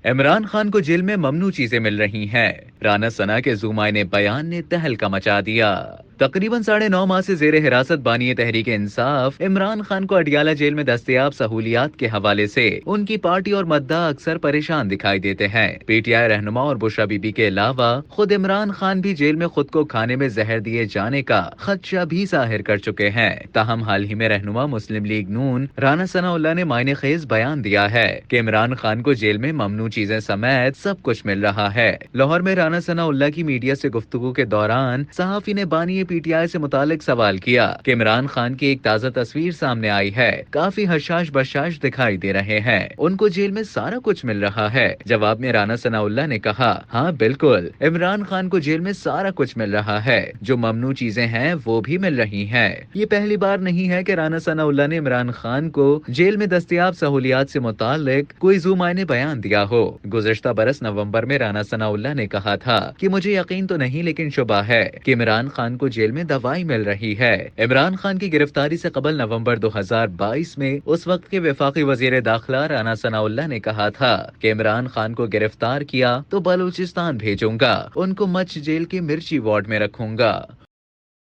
عمران خان کو جیل میں ممنوع چیزیں مل رہی ہیں۔ رانا ثنا کے زومائنے بیان نے تہلکہ مچا دیا۔ تقریباً 9.5 ماہ سے زیر حراست بانی تحریک انصاف عمران خان کو اڈیالہ جیل میں دستیاب سہولیات کے حوالے سے ان کی پارٹی اور مداح اکثر پریشان دکھائی دیتے ہیں۔ پی ٹی آئی رہنما اور بشرا بی بی کے علاوہ خود عمران خان بھی جیل میں خود کو کھانے میں زہر دیے جانے کا خدشہ بھی ظاہر کر چکے ہیں۔ تاہم حال ہی میں رہنما مسلم لیگ نون رانا ثنا اللہ نے معنی خیز بیان دیا ہے کہ عمران خان کو جیل میں ممنوع چیزیں سمیت سب کچھ مل رہا ہے۔ لاہور میں رانا ثنا اللہ کی میڈیا سے گفتگو کے دوران صحافی نے بانی پی ٹی آئی سے متعلق سوال کیا کہ عمران خان کی ایک تازہ تصویر سامنے آئی ہے، کافی حشاش بشاش دکھائی دے رہے ہیں، ان کو جیل میں سارا کچھ مل رہا ہے۔ جواب میں رانا ثنا اللہ نے کہا، ہاں بالکل، عمران خان کو جیل میں سارا کچھ مل رہا ہے، جو ممنوع چیزیں ہیں وہ بھی مل رہی ہیں۔ یہ پہلی بار نہیں ہے کہ رانا ثنا اللہ نے عمران خان کو جیل میں دستیاب سہولیات سے متعلق کوئی ذو معنی بیان دیا ہو۔ گزشتہ برس نومبر میں رانا ثنا اللہ نے کہا تھا کہ مجھے یقین تو نہیں لیکن شبہ ہے کہ عمران خان کو جیل میں دوائی مل رہی ہے۔ عمران خان کی گرفتاری سے قبل نومبر 2022 میں اس وقت کے وفاقی وزیر داخلہ رانا ثنا اللہ نے کہا تھا کہ عمران خان کو گرفتار کیا تو بلوچستان بھیجوں گا، ان کو مچھ جیل کے مرچی وارڈ میں رکھوں گا۔